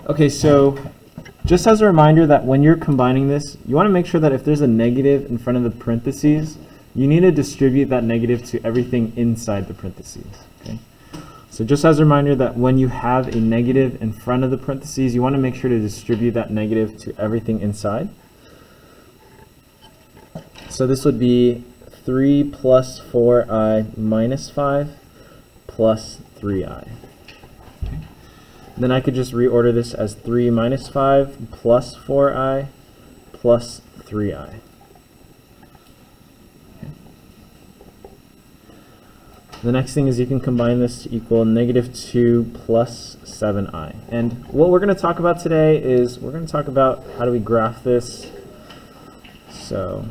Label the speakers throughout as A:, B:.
A: Okay, so just as a reminder that when you're combining this, you want to make sure that if there's a negative in front of the parentheses, you need to distribute that negative to everything inside the parentheses. Okay? So just as a reminder that when you have a negative in front of the parentheses, you want to make sure to distribute that negative to everything inside. So this would be 3 plus 4i minus 5 plus 3i. Okay. Then I could just reorder this as 3 minus 5 plus 4i plus 3i. Okay. The next thing is you can combine this to equal negative 2 plus 7i. And what we're going to talk about today is we're going to talk about how do we graph this. So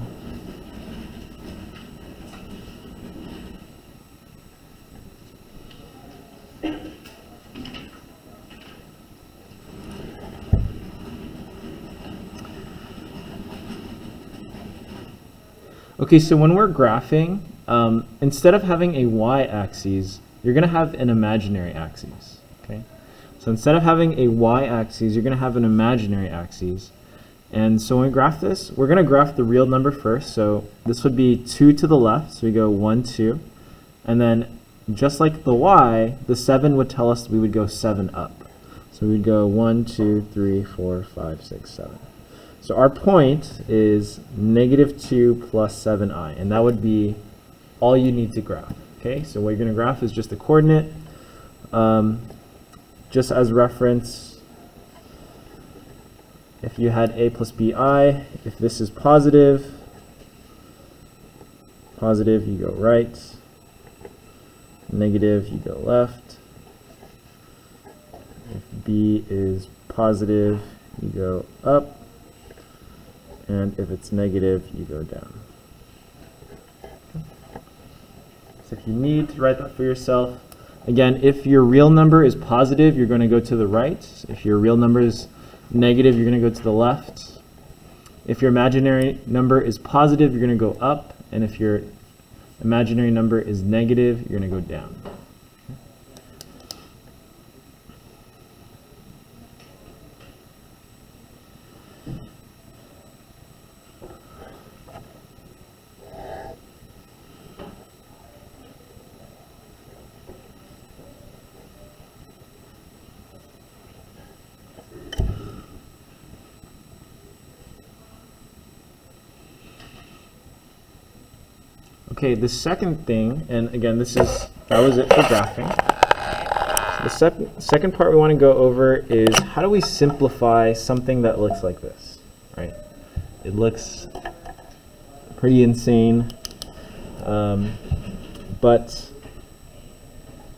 A: okay, so when we're graphing, instead of having a y-axis, you're going to have an imaginary axis. Okay, so instead of having a y-axis, you're going to have an imaginary axis. And so when we graph this, we're going to graph the real number first. So this would be 2 to the left, so we go 1, 2. And then just like the y, the 7 would tell us we would go 7 up. So we'd go 1, 2, 3, 4, 5, 6, 7. So our point is negative 2 plus 7i, and that would be all you need to graph. Okay, so what you're going to graph is just the coordinate. Just as reference, if you had a plus bi, if this is positive, you go right, negative, you go left. If b is positive, you go up. And if it's negative, you go down. Okay. So if you need to write that for yourself, again, if your real number is positive, you're going to go to the right. If your real number is negative, you're going to go to the left. If your imaginary number is positive, you're going to go up. And if your imaginary number is negative, you're going to go down. Okay, the second thing, and again, that was it for graphing. So the second part we want to go over is how do we simplify something that looks like this, right? It looks pretty insane, but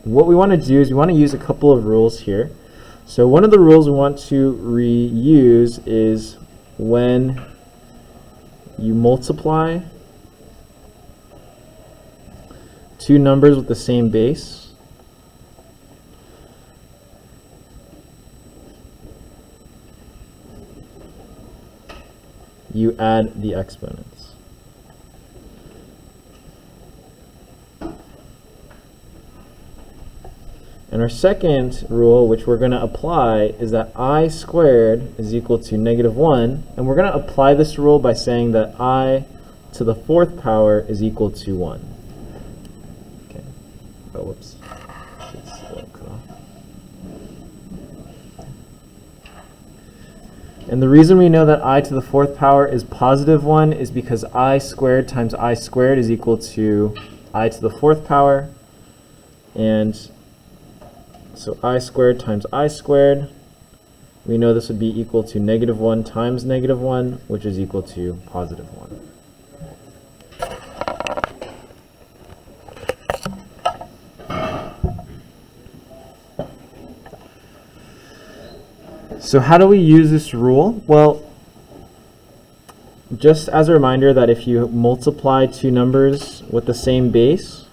A: what we want to do is we want to use a couple of rules here. So one of the rules we want to reuse is when you multiply two numbers with the same base, you add the exponents. And our second rule, which we're going to apply, is that I squared is equal to negative 1. And we're going to apply this rule by saying that I to the 4th power is equal to 1. Okay. Oh, whoops. And the reason we know that I to the 4th power is positive 1 is because I squared times I squared is equal to I to the 4th power. And so I squared times I squared, we know this would be equal to negative 1 times negative 1, which is equal to positive 1. So how do we use this rule? Well, just as a reminder that if you multiply two numbers with the same base,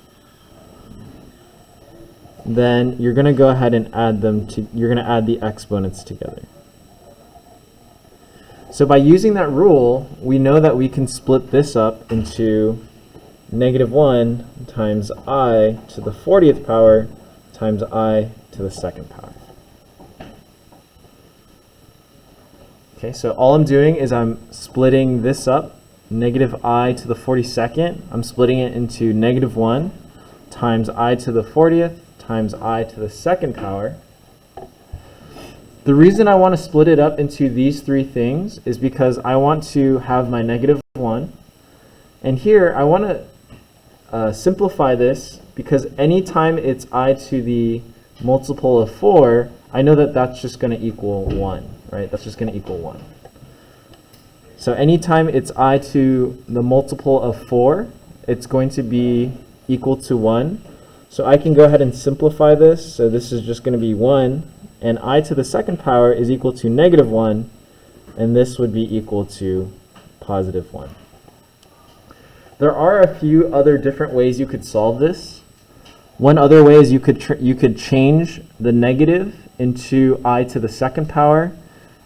A: then you're going to go ahead and add them to, you're going to add the exponents together. So by using that rule, we know that we can split this up into negative 1 times I to the 40th power times I to the 2nd power. Okay, so all I'm doing is I'm splitting this up, negative I to the 42nd. I'm splitting it into negative 1 times I to the 40th times I to the second power. The reason I want to split it up into these three things is because I want to have my negative 1. And here I want to simplify this because anytime it's I to the multiple of 4, I know that that's just going to equal 1, right? That's just going to equal 1. So anytime it's I to the multiple of 4, it's going to be equal to 1. So I can go ahead and simplify this. So this is just going to be 1. And I to the second power is equal to negative 1. And this would be equal to positive 1. There are a few other different ways you could solve this. One other way is you could change the negative into I to the second power,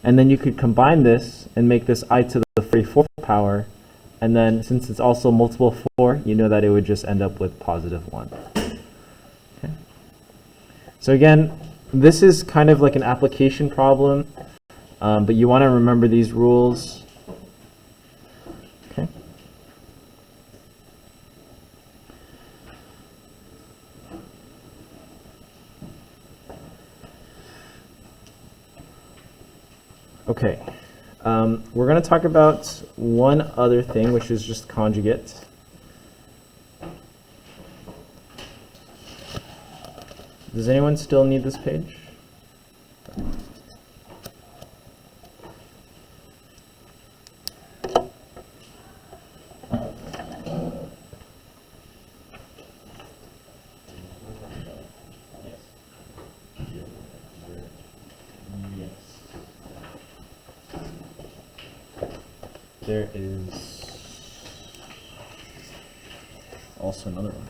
A: and then you could combine this and make this I to the 34th power, and then since it's also multiple of 4, you know that it would just end up with positive 1. Okay. So again, this is kind of like an application problem, but you want to remember these rules. Okay. Okay, we're going to talk about one other thing, which is just conjugate. Does anyone still need this page? There is also another one.